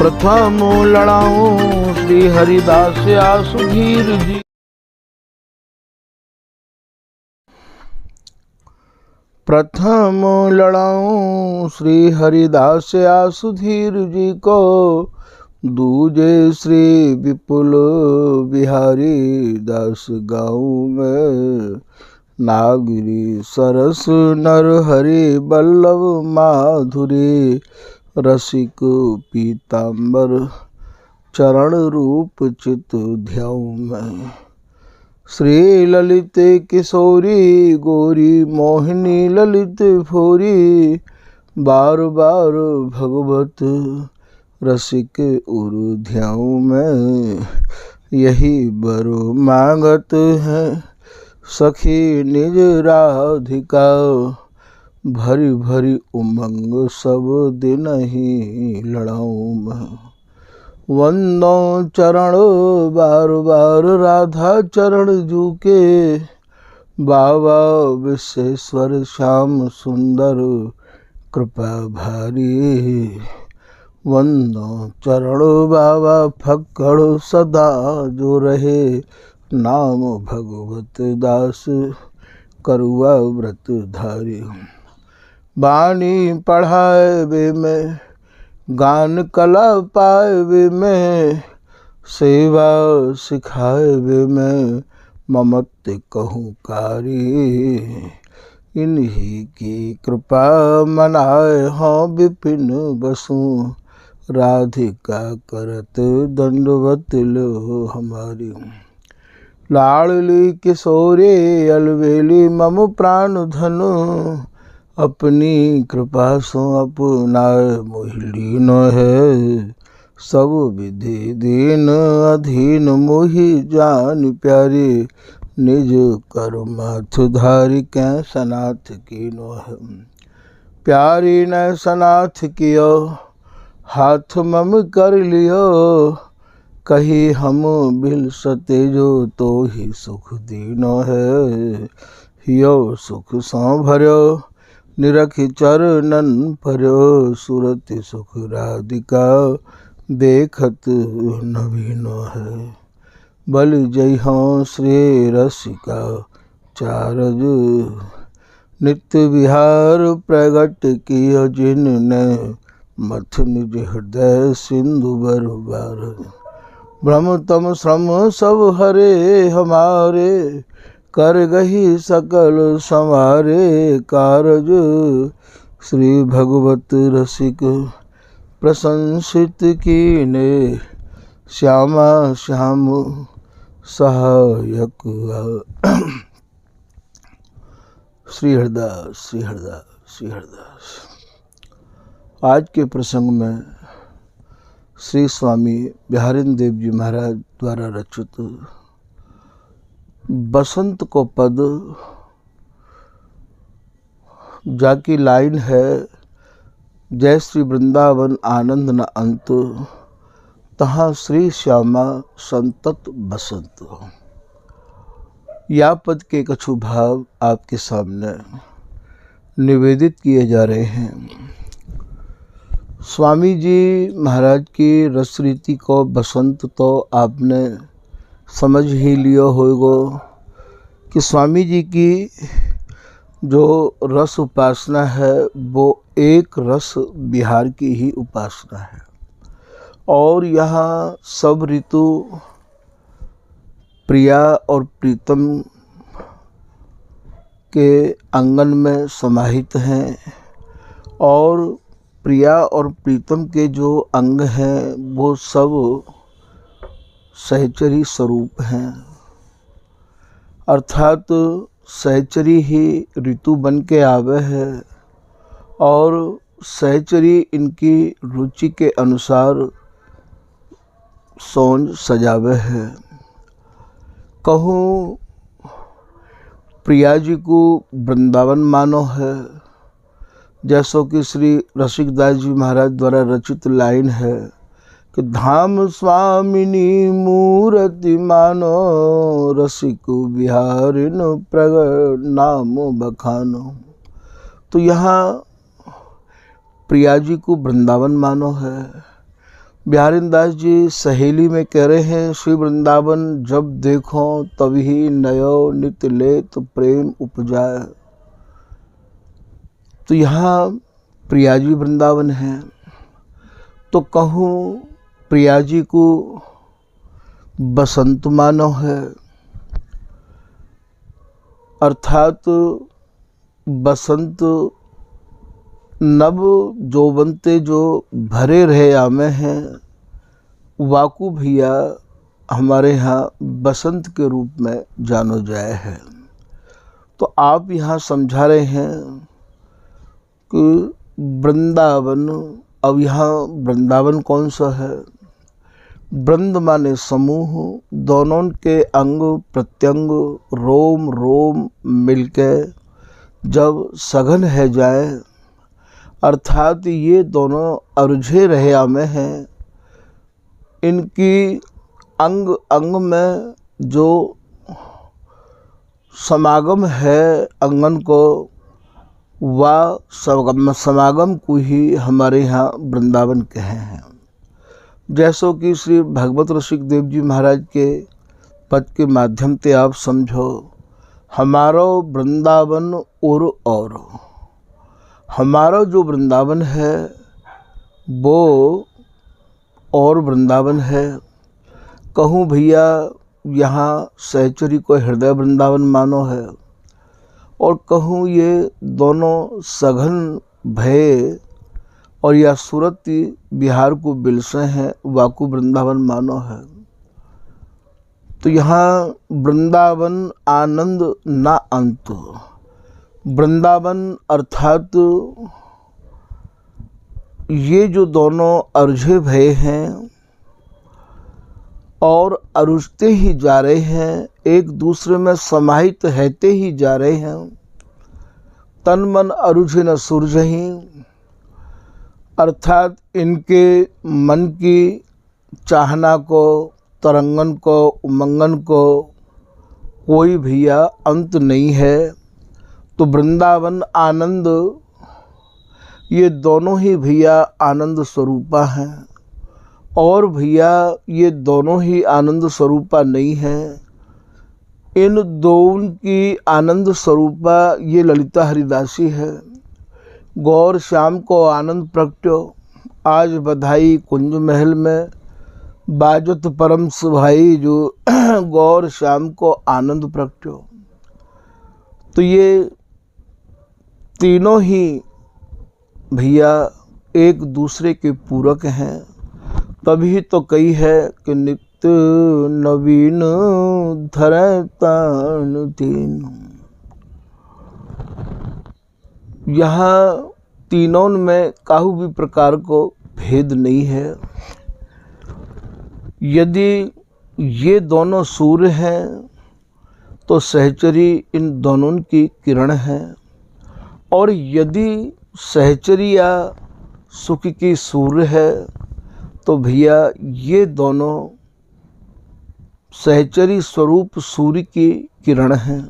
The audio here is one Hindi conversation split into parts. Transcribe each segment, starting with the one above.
प्रथम लड़ाऊं श्री हरिदास सुधीर जी। प्रथम लड़ाऊं श्री हरिदास सुधीर जी को, दूजे श्री विपुल बिहारी दास गाँव में। नागरी सरस नर हरि बल्लभ माधुरी, रसिक पीताम्बर चरण रूप चित ध्याऊ में। श्री ललित किशोरी गोरी मोहिनी ललित फोरी, बार बार भगवत रसिक उरु ध्याऊ में। यही बर मांगत है सखी निज राधिका, भरी भरी उमंग सब दिन ही लड़ाऊं मैं। वंदो चरण बार बार राधा चरण जूके, बाबा विश्वेश्वर श्याम सुंदर कृपा भारी। वंदो चरण बाबा फक्कड़ सदा जो रहे, नाम भगवत दास करुआ व्रत धारी। बानी पढ़ाए वे में गान कला पाए वे में, सेवा सिखाए वे में ममत कहूँ कारी। इन्हीं की कृपा मनाए हों विपिन बसु, राधिका करत दंडवत लो हमारी। लाडली किशोरे अलवेली मम प्राण धनु, अपनी कृपा सो अपनाए मोहिलीन है। सब विधि दीन अधीन मोहि जान प्यारी, निज कर्माथ धारी कै सनाथ कीनो है। प्यारी न सनाथ कियो हाथ मम कर लियो, कही हम बिल सते जो तो ही सुख दीनो है। हियो सुख सौ भर्यो निरखि चरणन पर्यो, सुरत सुख राधिका देखत नवीनो है। बल जय हो श्री रसिका चारज, नित्य विहार प्रगट कियो जिनने, मथ निज हृदय सिंधु बरबार। भ्रम तम श्रम सब हरे हमारे, कर गही सकल संवारे कारज। श्री भगवत रसिक प्रशंसित कीने, श्यामा श्याम सहायक। श्री हरिदास श्री हरिदास श्री हरिदास। आज के प्रसंग में श्री स्वामी बिहारिंद्र देव जी महाराज द्वारा रचित बसंत को पद, जाकी लाइन है, जय श्री वृंदावन आनंद न अंत, तहाँ श्री श्यामा संतत बसंत। या पद के कछु भाव आपके सामने निवेदित किए जा रहे हैं। स्वामी जी महाराज की रस रीति को बसंत तो आपने समझ ही लिया होगा कि स्वामी जी की जो रस उपासना है वो एक रस बिहार की ही उपासना है। और यहाँ सब ऋतु प्रिया और प्रीतम के आंगन में समाहित हैं, और प्रिया और प्रीतम के जो अंग हैं वो सब सहचरी स्वरूप हैं। अर्थात सहचरी ही ऋतु बन के आवे है, और सहचरी इनकी रुचि के अनुसार सोंज सजावे है। कहूँ प्रिया जी को वृंदावन मानो है, जैसो कि श्री रसिकदास जी महाराज द्वारा रचित लाइन है कि धाम स्वामिनी मूर्ति मानो, रसिक बिहारिन प्रगट नाम बखानो। तो यहाँ प्रिया जी को वृंदावन मानो है, बिहारीदास जी सहेली में कह रहे हैं, श्री वृंदावन जब देखो तभी नयो नित्य ले तो प्रेम उपजाए। तो यहाँ प्रिया जी वृंदावन है, तो कहूँ प्रिया जी को बसंत मानो है, अर्थात बसंत नव जोबनते जो भरे रहे आमे हैं, वाकू भैया हमारे यहाँ बसंत के रूप में जानो जाए है। तो आप यहाँ समझा रहे हैं कि वृंदावन, अब यहाँ वृंदावन कौन सा है? वृंद माने समूह, दोनों के अंग प्रत्यंग रोम रोम मिलके जब सघन है जाए, अर्थात ये दोनों अरुझे रहे आमे हैं, इनकी अंग अंग में जो समागम है अंगन को, वह समागम को ही हमारे यहाँ वृंदावन कहे हैं। जैसो कि श्री भगवत रसिक देव जी महाराज के पद के माध्यम से आप समझो, हमारो वृंदावन और हमारा जो वृंदावन है वो और वृंदावन है। कहूँ भैया यहाँ सहचरी को हृदय वृंदावन मानो है, और कहूँ ये दोनों सघन भय और या सूरत बिहार को बिलसे हैं, वाकु वृंदावन मानो है। तो यहाँ वृंदावन आनंद ना अंत, वृंदावन अर्थात ये जो दोनों अरुझे भय हैं और अरुझते ही जा रहे हैं, एक दूसरे में समाहित रहते ही जा रहे हैं। तन मन अरुझे न सुरझही, अर्थात इनके मन की चाहना को, तरंगन को, उमंगन को कोई भैया अंत नहीं है। तो वृंदावन आनंद, ये दोनों ही भैया आनंद स्वरूपा हैं, और भैया ये दोनों ही आनंद स्वरूपा नहीं हैं। इन दोनों की आनंद स्वरूपा ये ललिता हरिदासी है। गौर श्याम को आनंद प्रगट्यो, आज बधाई कुंज महल में बाजत परम सुभाई, जो गौर श्याम को आनंद प्रगट्यो। तो ये तीनों ही भैया एक दूसरे के पूरक हैं। तभी तो कही है कि नित्य नवीन धरे तान तीन। यहाँ तीनों में काहू भी प्रकार को भेद नहीं है। यदि ये दोनों सूर्य हैं तो सहचरी इन दोनों की किरण है, और यदि सहचरिया सुख की सूर्य है तो भैया ये दोनों सहचरी स्वरूप सूर्य की किरण हैं।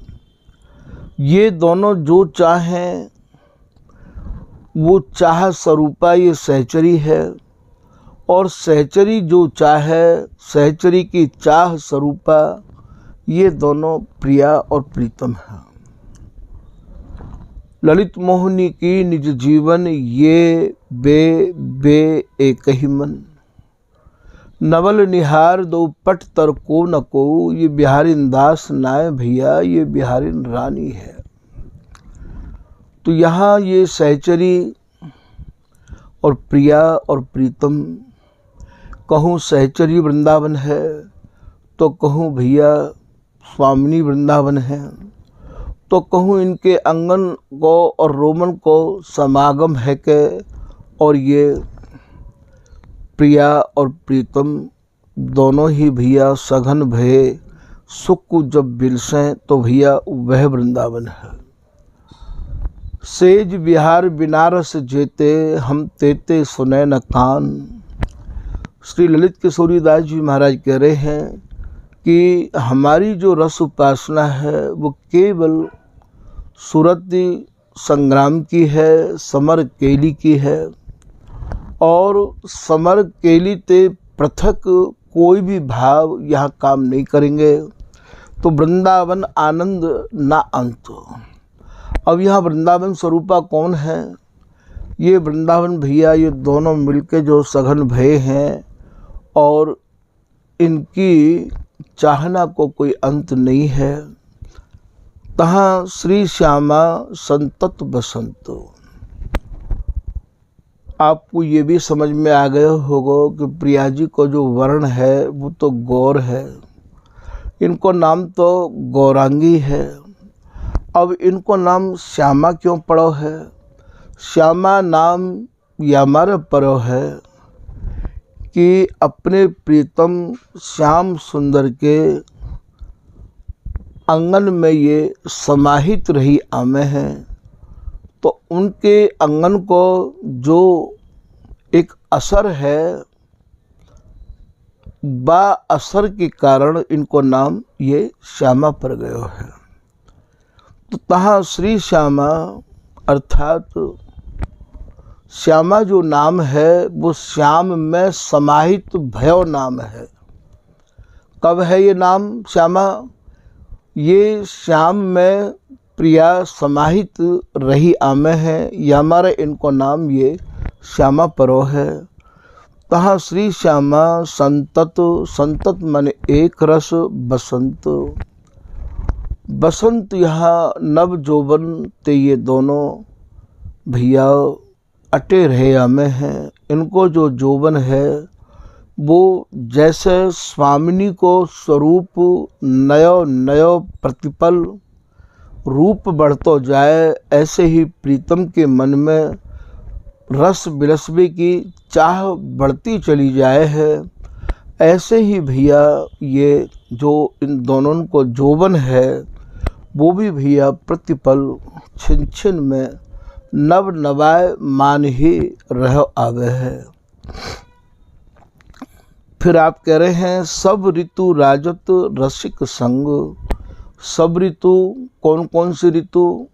ये दोनों जो चाहें वो चाह स्वरूपा ये सहचरी है, और सहचरी जो चाहे सहचरी की चाह स्वरूपा ये दोनों प्रिया और प्रीतम हैं। ललित मोहिनी की निज जीवन, ये बे एक ही मन। नवल निहार दो पट तर को न को, ये बिहारी दास नाय भैया, ये बिहारी रानी है। तो यहाँ ये सहचरी और प्रिया और प्रीतम, कहूँ सहचरी वृंदावन है तो कहूँ भैया स्वामिनी वृंदावन है, तो कहूँ इनके अंगन को और रोमन को समागम है के, और ये प्रिया और प्रीतम दोनों ही भैया सघन भय सुख को जब बिलसें तो भैया वह वृंदावन है। सेज बिहार बिनारस जेते, हम तेते सुने न कान। श्री ललित किशोरीदास जी महाराज कह रहे हैं कि हमारी जो रस उपासना है वो केवल सूरत संग्राम की है, समर केली की है, और समर केली ते पृथक कोई भी भाव यहाँ काम नहीं करेंगे। तो वृंदावन आनंद ना अंत। अब यहाँ वृंदावन स्वरूपा कौन है? ये वृंदावन भैया ये दोनों मिलके जो सघन भय हैं और इनकी चाहना को कोई अंत नहीं है। तहाँ श्री श्यामा संतत बसंत। आपको ये भी समझ में आ गया होगा कि प्रिया जी को जो वर्ण है वो तो गौर है, इनको नाम तो गौरांगी है। अब इनको नाम श्यामा क्यों पड़ो है? श्यामा नाम यामार परो है कि अपने प्रीतम श्याम सुंदर के आंगन में ये समाहित रही आमे हैं। तो उनके आंगन को जो एक असर है, बा असर के कारण इनको नाम ये श्यामा पड़ गयो है। तो तहाँ श्री श्यामा अर्थात श्यामा जो नाम है वो श्याम में समाहित भयो नाम है। कब है ये नाम श्यामा? ये श्याम में प्रिया समाहित रही आमे हैं, या हमारे इनको नाम ये श्यामा परो है। तहाँ श्री श्यामा संतत, संतत माने एक रस, बसंत। बसंत यहाँ नव जोबन ते ये दोनों भैया अटे रहे आमे हैं। इनको जो जोबन है वो जैसे स्वामिनी को स्वरूप नयो नयो प्रतिपल रूप बढ़तो जाए, ऐसे ही प्रीतम के मन में रस बिरसबे की चाह बढ़ती चली जाए है। ऐसे ही भैया ये जो इन दोनों को जोबन है वो भी भैया प्रतिपल छिन छिन में नव नवाय मान ही रह आवे है। फिर आप कह रहे हैं सब ऋतु राजत रसिक संग। सब ऋतु कौन कौन सी ऋतु?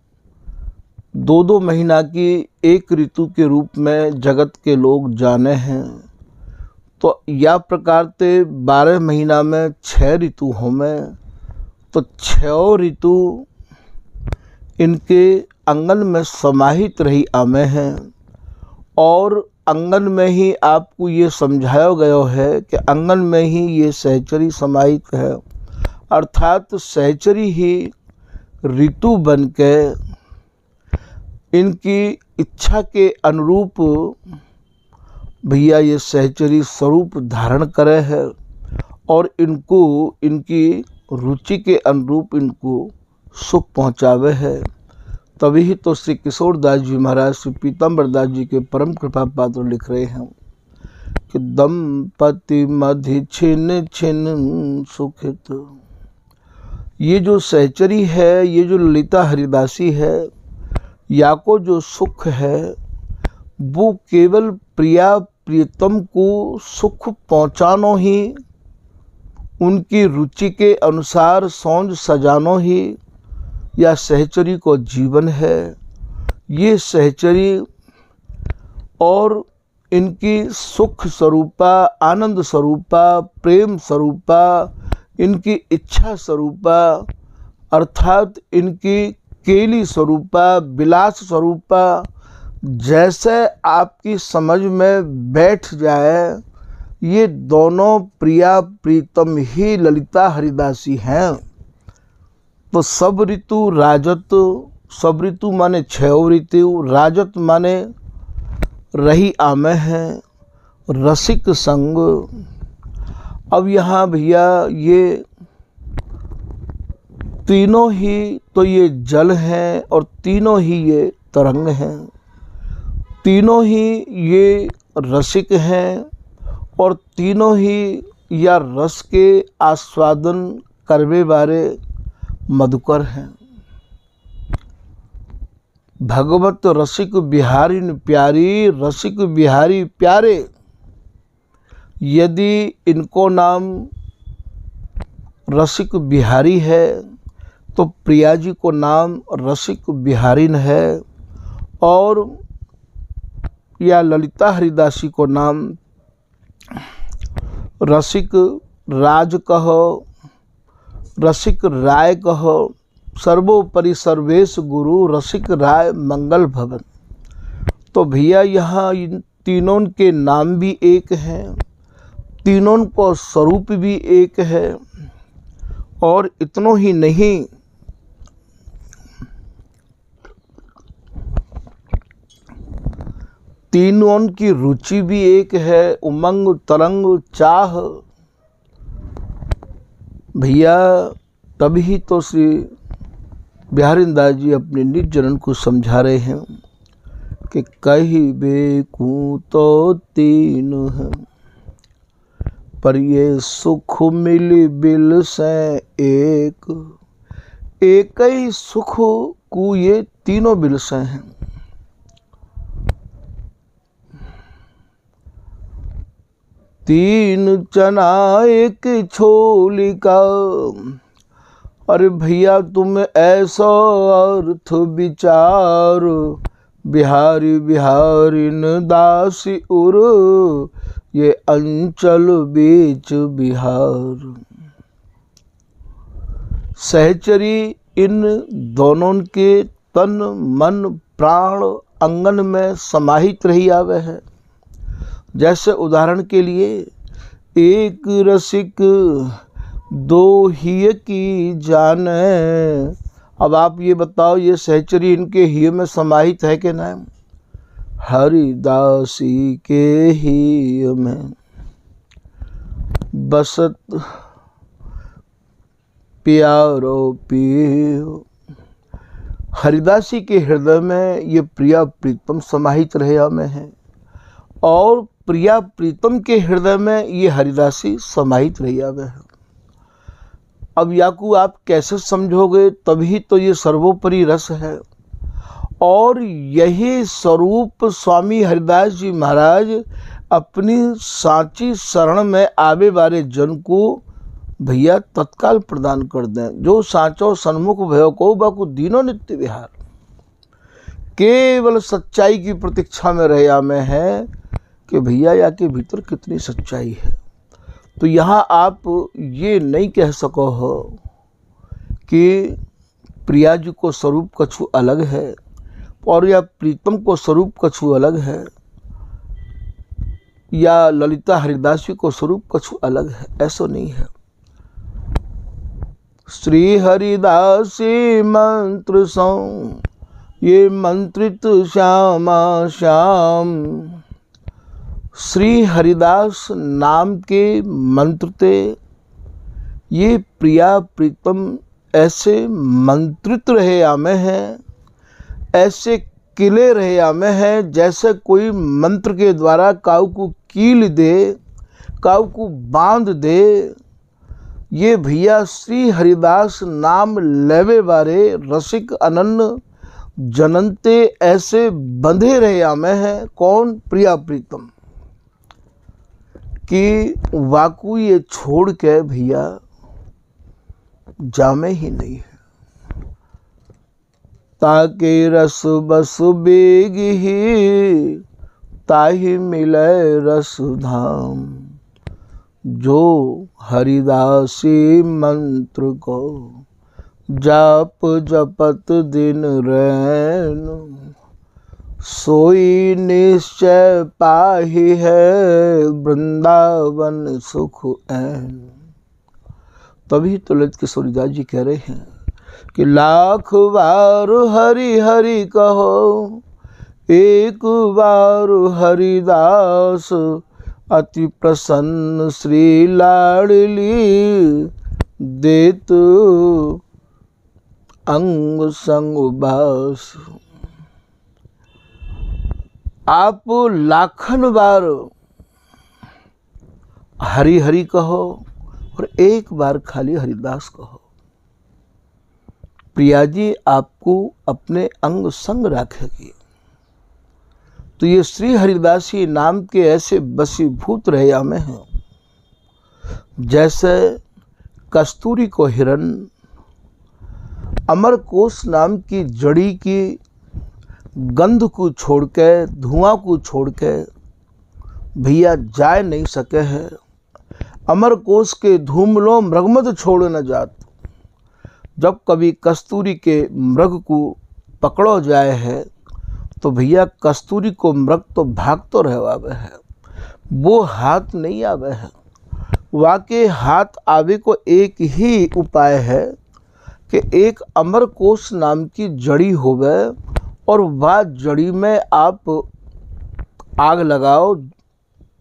दो दो महीना की एक ऋतु के रूप में जगत के लोग जाने हैं। तो या प्रकार ते 12 महीना में 6 ऋतु हो में, तो 6 ऋतु इनके आंगन में समाहित रही आमे हैं। और आंगन में ही आपको ये समझाया गया है कि आंगन में ही ये सहचरी समाहित है, अर्थात सहचरी ही ऋतु बन के इनकी इच्छा के अनुरूप भैया ये सहचरी स्वरूप धारण करे है और इनको इनकी रुचि के अनुरूप इनको सुख पहुँचावे है। तभी तो श्री किशोरदास जी महाराज श्री पीताम्बर दास जी के परम कृपा पात्र लिख रहे हैं कि दंपति मधि छिन छिन सुखित। ये जो सहचरी है, ये जो ललिता हरिदासी है, या को जो सुख है वो केवल प्रिया प्रियतम को सुख पहुँचानो ही, उनकी रुचि के अनुसार सौंज सजानो ही या सहचरी को जीवन है। ये सहचरी और इनकी सुख स्वरूपा, आनंद स्वरूपा, प्रेम स्वरूपा, इनकी इच्छा स्वरूपा, अर्थात इनकी केली स्वरूपा, विलास स्वरूपा जैसे आपकी समझ में बैठ जाए, ये दोनों प्रिया प्रीतम ही ललिता हरिदासी हैं। तो सब ऋतु राजत, सब ऋतु माने 6 ऋतु, राजत माने रही आमे हैं, रसिक संग। अब यहाँ भैया ये तीनों ही तो ये जल हैं और तीनों ही ये तरंग हैं, तीनों ही ये रसिक हैं और तीनों ही या रस के आस्वादन करवे वाले मधुकर हैं। भगवत रसिक बिहारी प्यारी, रसिक बिहारी प्यारे। यदि इनको नाम रसिक बिहारी है तो प्रिया जी को नाम रसिक बिहारिन है। और या ललिता हरिदासी को नाम रसिक राज कहो, रसिक राय कहो, सर्वोपरि सर्वेश गुरु रसिक राय मंगल भवन। तो भैया यहाँ इन तीनों के नाम भी एक हैं, तीनों को स्वरूप भी एक है। और इतनों ही नहीं, तीनों की रुचि भी एक है, उमंग तरंग चाह। भैया तभी तो श्री बिहारी दास जी अपने निज जनन को समझा रहे हैं कि कही बेकूं तो तीन है, पर ये सुख मिली बिल से एक, एक ही सुख को ये तीनों बिल से हैं। तीन चना एक छोलिका। अरे भैया तुम ऐसा अर्थ विचार, बिहारी बिहारिन दासी उर, ये अंचल बीच बिहार। सहचरी इन दोनों के तन मन प्राण अंगन में समाहित रही आवे है। जैसे उदाहरण के लिए, एक रसिक दो ही की जाने। अब आप ये बताओ, ये सहचरी इनके ही में समाहित है कि नहीं? हरिदासी के ही में बसत प्यारो पियो। हरिदासी के हृदय में ये प्रिया प्रीतम समाहित रहे में है, और प्रिया प्रीतम के हृदय में ये हरिदासी समाहित रही आवे है। अब याकू आप कैसे समझोगे? तभी तो ये सर्वोपरि रस है। और यही स्वरूप स्वामी हरिदास जी महाराज अपनी साची शरण में आवे वाले जन को भैया तत्काल प्रदान कर दें। जो साचो सन्मुख भयो को बाकु दीनो नित्य विहार। केवल सच्चाई की प्रतीक्षा में रहा में है कि भैया या के भीतर कितनी सच्चाई है। तो यहाँ आप ये नहीं कह सको हो कि प्रिया जी को स्वरूप कछु अलग है और या प्रीतम को स्वरूप कछु अलग है, या ललिता हरिदासी को स्वरूप कछु अलग है। ऐसा नहीं है। श्री हरिदासी मंत्र सौ, ये मंत्रित श्यामा श्याम। श्री हरिदास नाम के मंत्र थे ये प्रिया प्रीतम ऐसे मंत्रित रहे आमे हैं, ऐसे किले रहे आमे हैं, जैसे कोई मंत्र के द्वारा काऊ को कील दे, काऊ को बांध दे। ये भैया श्री हरिदास नाम लेवे वाले रसिक अनन्य जननते ऐसे बंधे रहे आमे हैं। कौन? प्रिया प्रीतम। कि वाकू ये छोड़ के भैया जामे ही नहीं है। ताके रस बस बेग ही, ताहि मिले रस धाम। जो हरिदासी मंत्र को जाप जपत दिन रैन, सोई निश्चय पाही है वृंदावन सुख ऐन। तभी तो ललित किशोरीदास जी कह रहे हैं कि लाख बार हरि हरि कहो, एक बार हरिदास। अति प्रसन्न श्री लाडली, देत अंग संग बास। आप लाखन बार हरि हरि कहो और एक बार खाली हरिदास कहो, प्रिया जी आपको अपने अंग संग रखेगी। तो ये श्री हरिदासी नाम के ऐसे बसीभूत रहे में हैं, जैसे कस्तूरी को हिरण, अमरकोश नाम की जड़ी की गंध को छोड़ के, धुआं को छोड़ के भैया जा नहीं सके है। अमर कोश के धूमलो मृगमद छोड़ न जात। जब कभी कस्तूरी के मृग को पकड़ो जाए है तो भैया कस्तूरी को मृग तो भाग तो रहवावे है, वो हाथ नहीं आवे है। वाके हाथ आवे को एक ही उपाय है कि एक अमर कोश नाम की जड़ी होवे और वह जड़ी में आप आग लगाओ,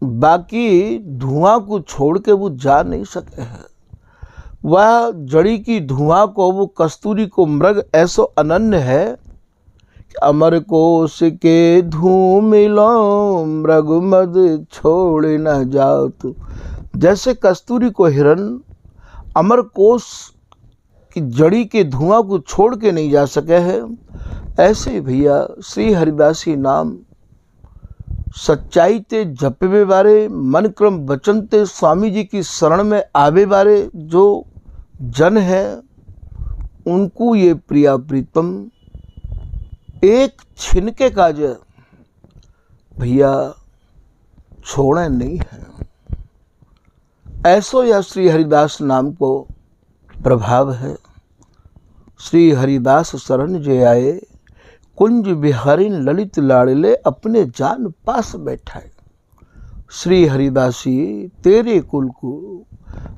बाकी धुआं को छोड़ के वो जा नहीं सके है। वह जड़ी की धुआं को, वो कस्तूरी को मृग ऐसो अनन्य है कि अमर कोश के धूमिलो मृग मद छोड़ न जात। जैसे कस्तूरी को हिरन अमर कोश की जड़ी के धुआं को छोड़ के नहीं जा सके है, ऐसे भैया श्री हरिदासी नाम सच्चाई ते जपे बारे, मन क्रम वचन ते स्वामी जी की शरण में आवे बारे जो जन है, उनको ये प्रिया प्रीतम एक छिनके काज भैया छोड़े नहीं है। ऐसो या श्री हरिदास नाम को प्रभाव है। श्री हरिदास शरण जे आए, कुंज बिहारिन ललित लाड़ले अपने जान पास बैठाए। श्री हरिदासी तेरे कुल को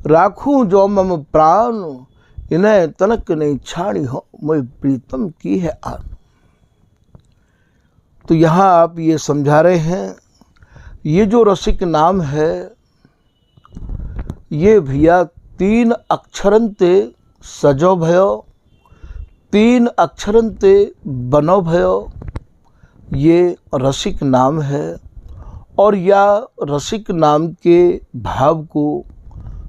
राखूं जो मम प्राण, इन्हें तनक नहीं छाड़ी हो मैं प्रीतम की है आन। तो यहाँ आप ये समझा रहे हैं, ये जो रसिक नाम है ये भैया 3 अक्षरन ते सजो भयो, 3 अक्षरन ते बनो भयो, ये रसिक नाम है। और या रसिक नाम के भाव को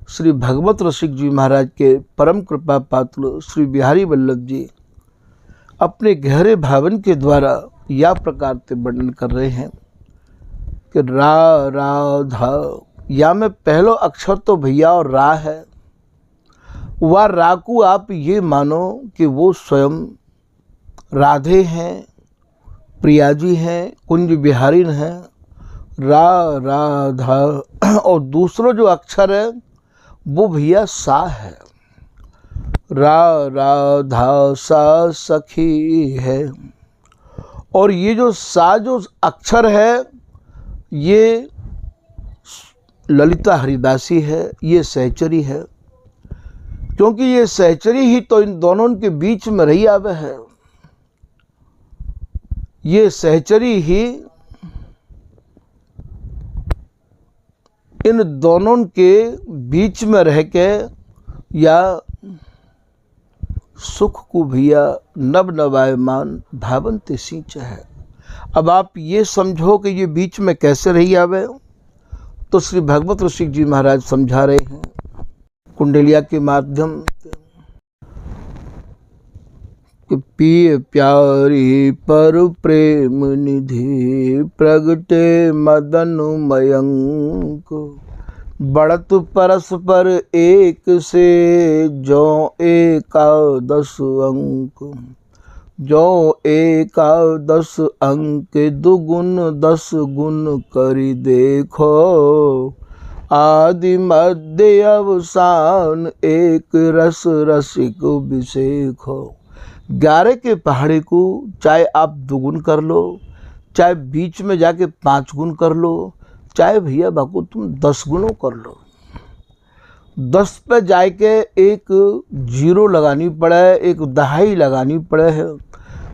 श्री भगवत रसिक जी महाराज के परम कृपा पात्र श्री बिहारी वल्लभ जी अपने गहरे भावन के द्वारा या प्रकार से वर्णन कर रहे हैं कि रा रा धा, या में पहलो अक्षर तो भैया और रा है। वह रा को आप ये मानो कि वो स्वयं राधे हैं, प्रियाजी हैं, कुंज बिहारिन हैं। रा रा धा और दूसरा जो अक्षर है वो भैया सा है। रा रा धा सा सखी है। और ये जो सा जो अक्षर है ये ललिता हरिदासी है, ये सहचरी है, क्योंकि ये सहचरी ही तो इन दोनों के बीच में रही आवे है। ये सहचरी ही इन दोनों के बीच में रह के या सुख को भैया नव नवायमान भावंत सींच है। अब आप ये समझो कि ये बीच में कैसे रही आवे, तो श्री भगवत रसिक जी महाराज समझा रहे हैं कुंडलिया के माध्यम से कि पिय प्यारी पर प्रेम निधि प्रगटे मदन मयंक, बढ़त परस्पर एक से जो एकादश अंक, जो एकादश अंक दुगुन 10 गुण करी देखो, आदि मध्य अवसान एक रस रसिक विशेखो। 11 के पहाड़े को चाहे आप 2 गुण कर लो, चाहे बीच में जाके 5 गुण कर लो, चाहे भैया बाकू तुम 10 गुणों कर लो। 10 पे जाके एक 0 लगानी पड़े, एक दहाई लगानी पड़े है,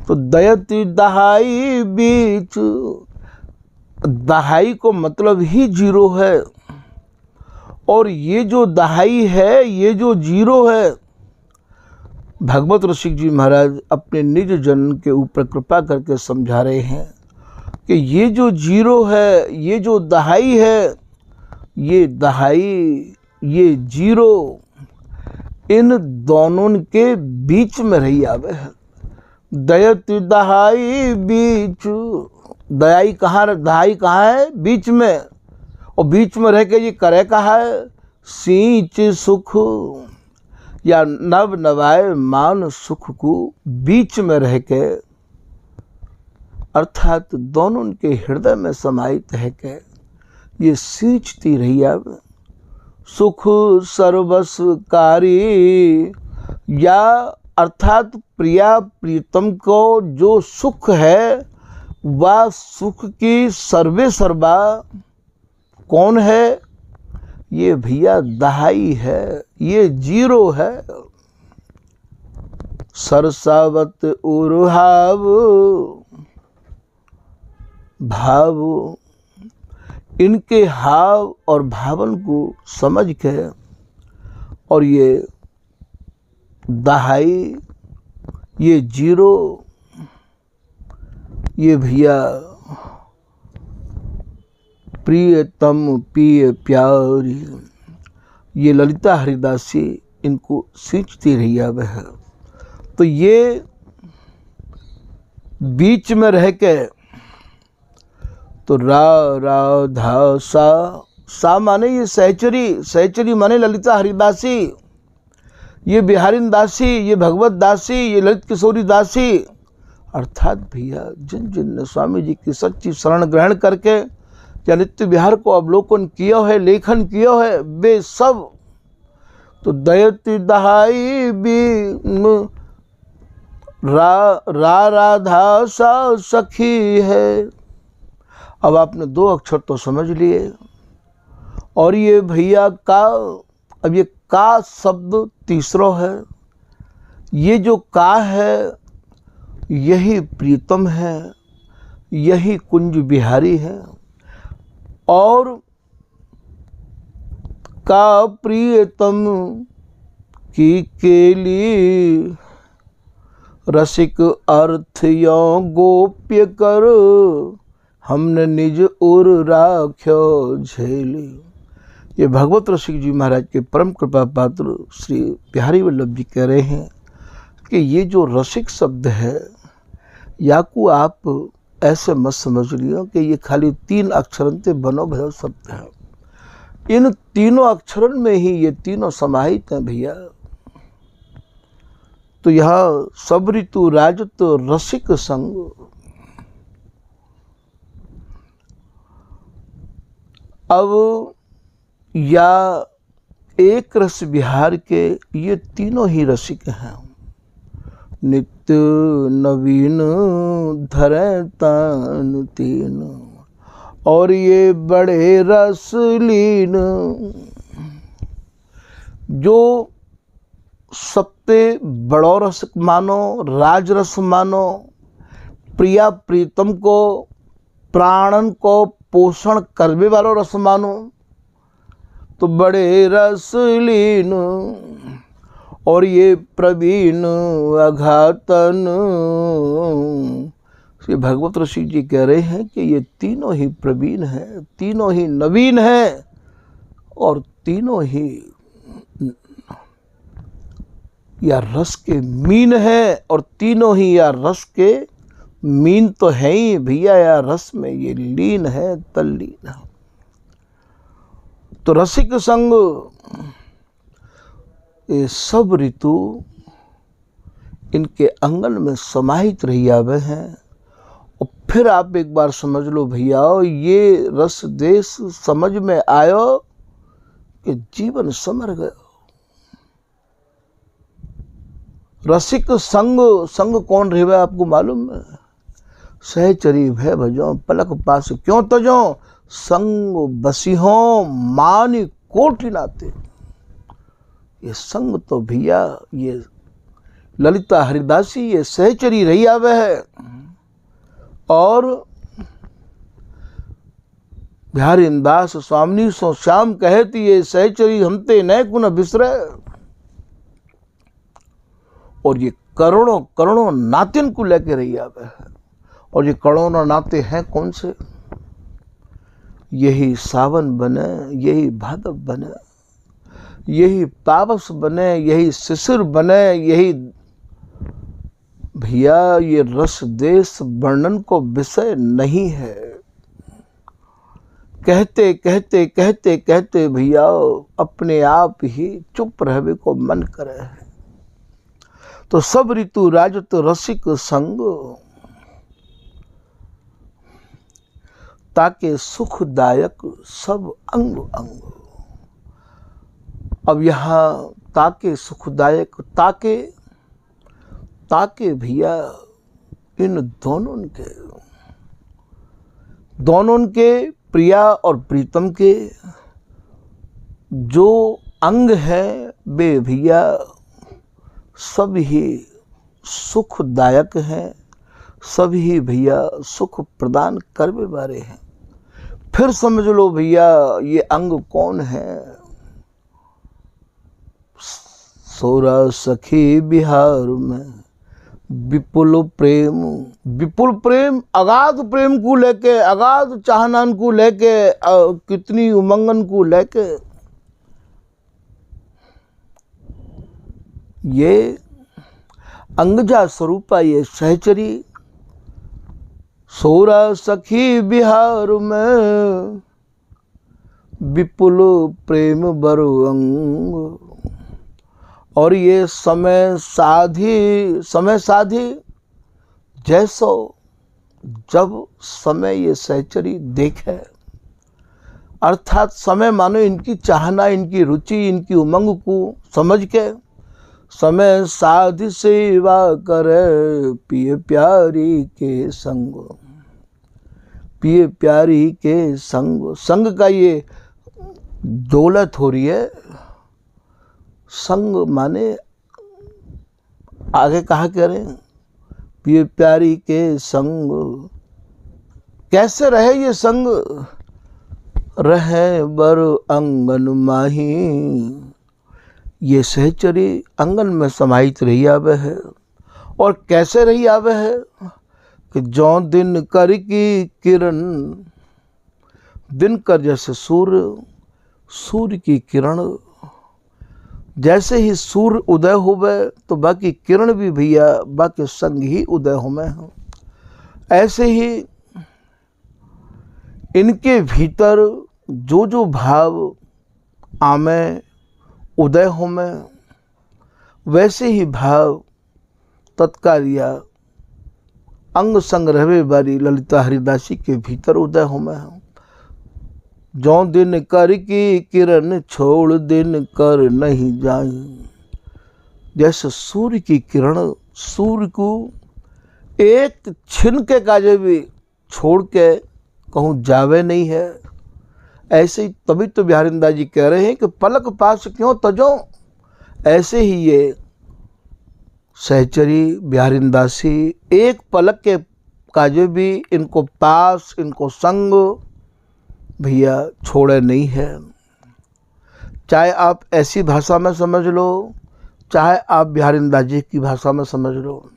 तो दयति दहाई बीच, दहाई को मतलब ही 0 है। और ये जो दहाई है, ये जो 0 है, भगवत रसिक जी महाराज अपने निज जन के ऊपर कृपा करके समझा रहे हैं कि ये जो 0 है, ये जो दहाई है, ये दहाई, ये 0 इन दोनों के बीच में रही आवे है। दयति दहाई बीच, दहाई कहाँ है? बीच में। और बीच में रह के ये करे कहा है? सींच सुख या नव नवाय मान सुख को बीच में रह के अर्थात दोनों उनके हृदय में समाहित है कि ये सींचती रही अब सुख सर्वस्वकारी, या अर्थात प्रिया प्रीतम को जो सुख है वह सुख की सर्वे सर्वा कौन है? ये भैया दहाई है, ये जीरो है। सरसावत उर्हाव भाव, इनके हाव और भावन को समझ के और ये दहाई, ये जीरो, ये भैया प्रियतम पिय प्यारी, ये ललिता हरिदासी इनको सींचती रही अब है। तो ये बीच में रह के तो रा धा सा माने ये सहचरी, सहचरी माने ललिता हरिदासी, ये बिहारिन दासी, ये भगवत दासी, ये ललित किशोरी दासी। अर्थात भैया जिन जिन ने स्वामी जी की सच्ची शरण ग्रहण करके या नित्य विहार को अवलोकन किया है, लेखन किया है, वे सब तो दयति दहाई भी राधा सा सखी है। अब आपने दो अक्षर तो समझ लिए, और ये भैया का, अब ये का शब्द तीसरा है। ये जो का है यही प्रीतम है, यही कुंज बिहारी है। और का प्रियतम की केली, रसिक अर्थ यो गोप्य कर, हमने निज उर राख्यो झेली। ये भगवत रसिक जी महाराज के परम कृपा पात्र श्री बिहारी वल्लभ जी कह रहे हैं कि ये जो रसिक शब्द है, या को आप ऐसे मत समझ लियो कि ये खाली 3 अक्षरों से बनो भयो शब्द है। इन तीनों अक्षरों में ही ये तीनों समाहित हैं भैया। तो यहाँ सब ऋतु राजत रसिक संग, अब या एक रस विहार के ये तीनों ही रसिक हैं। नित्य नवीन धरे तान तीन, और ये बड़े रसलीन, जो सबसे बड़ो रस मानो, राजरस मानो, प्रिया प्रीतम को, प्राणन को पोषण करने वालो रस मानो, तो बड़े रसलीन। और ये प्रवीण अघातन, श्री भगवत ऋषि जी कह रहे हैं कि ये तीनों ही प्रवीण हैं, तीनों ही नवीन हैं, और तीनों ही या रस के मीन है, और तीनों ही या रस के मीन तो है ही भैया, या रस में ये लीन है, तल्लीन है। तो रसिक संग ये सब ऋतु इनके आंगन में समाहित रही आवे हैं। और फिर आप एक बार समझ लो भैया, ये रस देश समझ में आयो कि जीवन समर गयो। रसिक संग, संग कौन रहे आपको मालूम है? सहचरी भय भजो पलक पास क्यों तजो, संग बसिहो मानी कोटि नाते। ये संग तो भैया ये ललिता हरिदासी ये सहचरी रही आवे है। और बिहारी दास स्वामी सो श्याम कहती ये सहचरी हमते न कुन बिसरे। और ये करोड़ों करोड़ों नातिन को लेके रही आवे है। और ये करोड़ों नाते हैं कौन से? यही सावन बने, यही भादव बने, यही तावस बने, यही शिशिर बने, यही भैया ये रस देश वर्णन को विषय नहीं है। कहते कहते कहते कहते भैया अपने आप ही चुप रहने को मन करे है। तो सब ऋतु राजत रसिक संग, ताके सुखदायक सब अंग अंग। अब यहाँ ताके सुखदायक, ताके भैया इन दोनों के प्रिया और प्रीतम के जो अंग हैं वे भैया सब ही सुखदायक हैं, सब ही भैया सुख प्रदान करने वाले हैं। फिर समझ लो भैया ये अंग कौन है। सोरा सखी बिहार में विपुल प्रेम अगाध प्रेम को लेके, अगाध चाहनान को लेके, कितनी उमंगन को लेके ये अंगजा स्वरूपा ये सहचरी। सोरा सखी बिहार में विपुल प्रेम बरु अंग। और ये समय साधी जैसो जब समय ये सहचरी देखे, अर्थात समय मानो इनकी चाहना, इनकी रुचि, इनकी उमंग को समझ के समय साधि सेवा करे पिए प्यारी के संग। पिए प्यारी के संग, संग का ये दौलत हो रही है। संग माने आगे कहा करें, पिए प्यारी के संग। कैसे रहे ये संग, रहे बर अंगन माही। ये सहचरी अंगन में समाहित रही आवे है। और कैसे रही आवे है कि जो दिन कर की किरण, दिन कर जैसे सूर्य की किरण, जैसे ही सूर्य उदय होवे तो बाकी किरण भी भैया बाकी संग ही उदय होवे हैं। ऐसे ही इनके भीतर जो भाव आमे उदय होवे, वैसे ही भाव तत्कालिया अंग संग रहवे वाली ललिता हरिदासी के भीतर उदय होवे हैं। जो दिन कर की किरण छोड़ दिन कर नहीं जाई। जैसे सूर्य की किरण सूर्य को एक छिन के काजे भी छोड़ के कहूँ जावे नहीं है। ऐसे ही तभी तो बिहारिंदा जी कह रहे हैं कि पलक पास क्यों तजो। ऐसे ही ये सहचरी बिहारिंदासी एक पलक के काजे भी इनको पास, इनको संग भैया छोड़े नहीं है। चाहे आप ऐसी भाषा में समझ लो, चाहे आप बिहारिंदा जी की भाषा में समझ लो।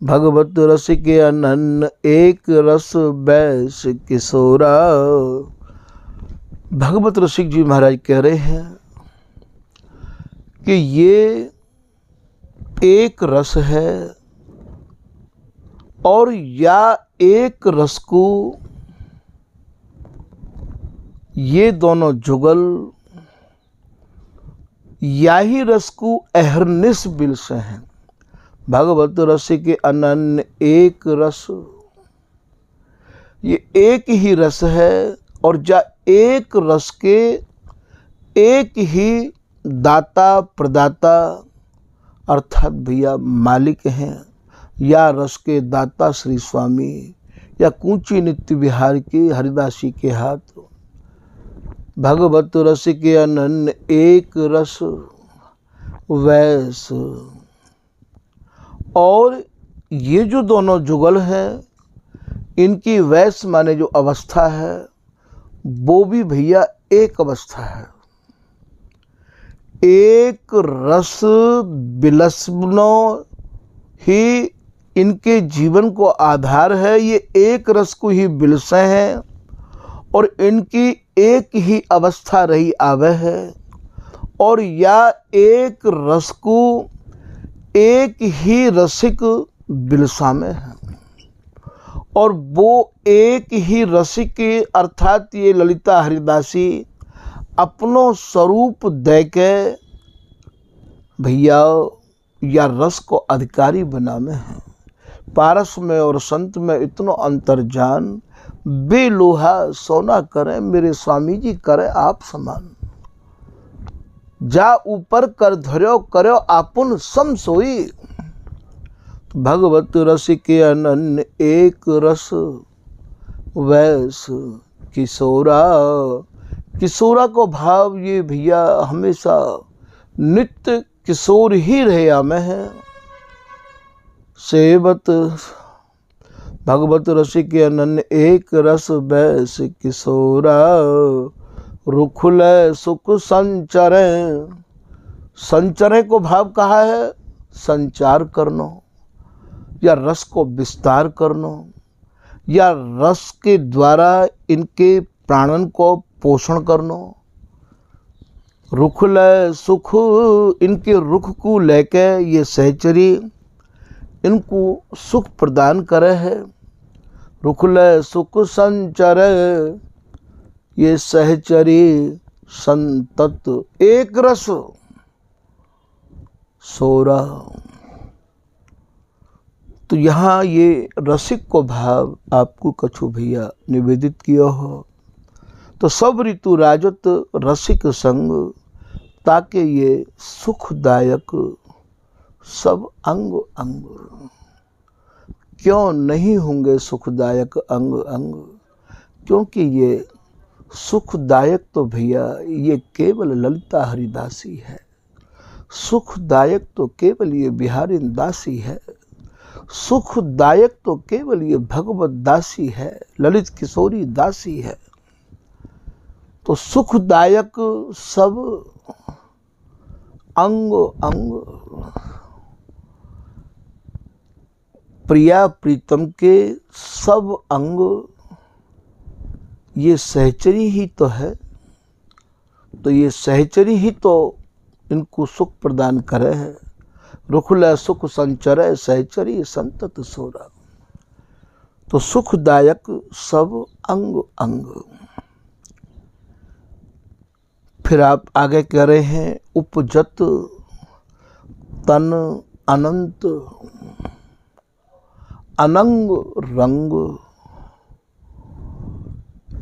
भगवत रस के अनन्य एक रस बैस किशोरा। भगवत रसिक जी महाराज कह रहे हैं कि ये एक रस है और या एक रस को ये दोनों जुगल या ही रस को अहरनिश बिल से हैं। भगवत रस के अनन्य एक रस, ये एक ही रस है और जा एक रस के एक ही दाता प्रदाता अर्थात भैया मालिक हैं। या रस के दाता श्री स्वामी या कूची नित्य विहार की हरिदासी के हाथ। भगवत रस के अनन्य एक रस वैस। और ये जो दोनों जुगल हैं इनकी वैस माने जो अवस्था है वो भी भैया एक अवस्था है। एक रस बिलसनो ही इनके जीवन को आधार है। ये एक रस को ही बिलसे हैं और इनकी एक ही अवस्था रही आवे है। और या एक रस को एक ही रसिक बिलसा में है और वो एक ही रसिक अर्थात ये ललिता हरिदासी अपनो स्वरूप दे के भैया या रस को अधिकारी बना में है। पारस में और संत में इतनो अंतर जान, बे लोहा सोना करें मेरे स्वामी जी करे आप समान। जा ऊपर कर धर्यो कर्यो आपुन सम सोई। भगवत रस के अनन्य एक रस वैस किशोरा। किशोरा को भाव ये भैया हमेशा नित्य किशोर ही रहे में है। सेवत भगवत रस के अनन्य एक रस वैस किशोरा। रुखुल सुख संचरे। संचरे को भाव कहा है संचार करनो या रस को विस्तार करनो या रस के द्वारा इनके प्राणन को पोषण करनो। रुखुल सुख इनके रुख को लेके ये सहचरी इनको सुख प्रदान करे है। रुखुल सुख संचर ये सहचरी संतत एक रस सोरा। तो यहाँ ये रसिक को भाव आपको कछु भैया निवेदित किया हो। तो सब ऋतु राजत रसिक संग, ताकि ये सुखदायक सब अंग अंग। क्यों नहीं होंगे सुखदायक अंग अंग? क्योंकि ये सुखदायक तो भैया ये केवल ललिता हरिदासी है। सुखदायक तो केवल ये बिहारी दासी है। सुखदायक तो केवल ये भगवत दासी है, ललित किशोरी दासी है। तो सुखदायक सब अंग अंग प्रिया प्रीतम के सब अंग ये सहचरी ही तो है। तो ये सहचरी ही तो इनको सुख प्रदान करे है। रुखुल सुख संचरे सहचरी संतत सोरा। तो सुखदायक सब अंग अंग। फिर आप आगे कह रहे हैं उपजत तन अनंत अनंग रंग।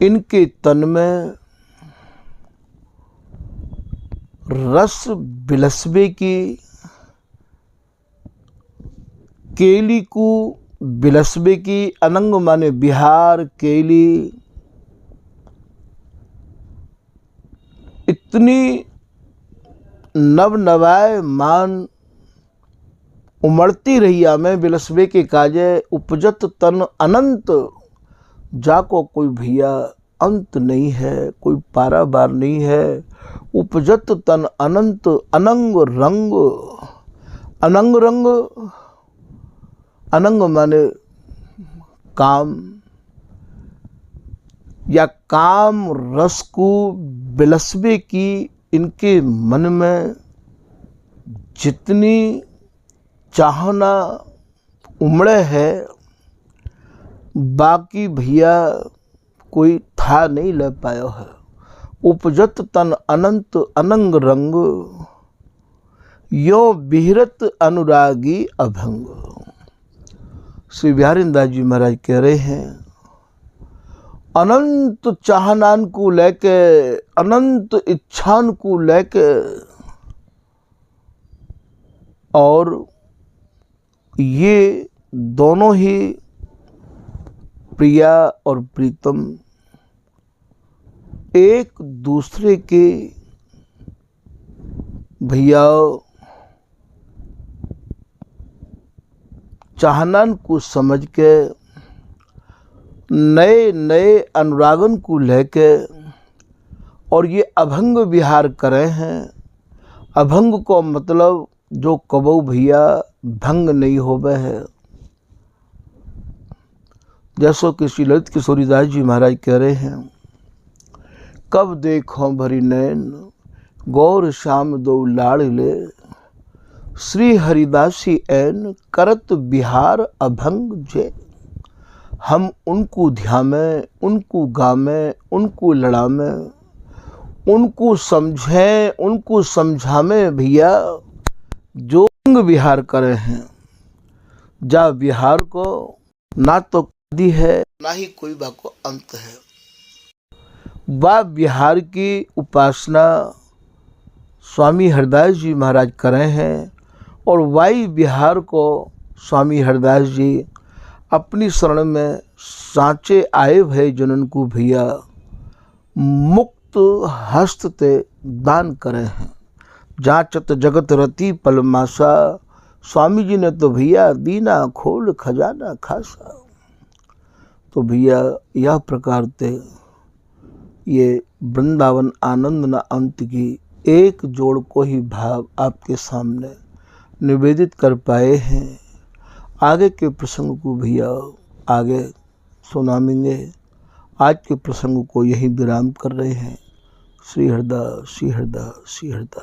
इनके तन में रस बिलसबे की केली को बिलसबे की। अनंग माने बिहार केली। इतनी नव नवाय मान उमड़ती रही में बिलसबे के काजे। उपजत तन अनंत, जाको कोई भैया अंत नहीं है, कोई पाराबार नहीं है। उपजत तन अनंत अनंग रंग। अनंग रंग, अनंग माने काम या काम रस को बिलसबे की इनके मन में जितनी चाहना उमड़े है, बाकी भैया कोई था नहीं ले पाया है। उपजत तन अनंत अनंग रंग, यो बिहरत अनुरागी अभंग। श्री बिहारीदास जी महाराज कह रहे हैं अनंत चाहनान को लेके, अनंत इच्छान को लेके, और ये दोनों ही प्रिया और प्रीतम एक दूसरे के भैया चाहनान को समझ के, नए नए अनुरागन को लेके, और ये अभंग विहार करे हैं। अभंग को मतलब जो कबू भैया भंग नहीं होवे है। जैसो कि श्री ललित किशोरीदास जी महाराज कह रहे हैं कब देखो भरी नैन गौर श्याम दो लाड़ले, श्री हरिदासी ऐन करत बिहार अभंग जे। हम उनको ध्यामें, उनको गामें, उनको लड़ामें, उनको समझें, उनको समझामें भैया, जो अंग विहार करे हैं, जा विहार को ना तो आदि है ना ही कोई बाको अंत है। वा विहार की उपासना स्वामी हरदास जी महाराज कर रहे हैं और वाई विहार को स्वामी हरदास जी अपनी शरण में सांचे आए भय जनन को भैया मुक्त हस्त ते दान करे हैं। जांचत जगत रति पलमासा, स्वामी जी ने तो भैया दीना खोल खजाना खासा। तो भैया यह प्रकार ते ये वृंदावन आनंद न अंत की एक जोड़ को ही भाव आपके सामने निवेदित कर पाए हैं। आगे के प्रसंग को भैया आगे सुनाएंगे। आज के प्रसंग को यही विराम कर रहे हैं। श्री हरदास, श्री हरदास, श्री हरदास।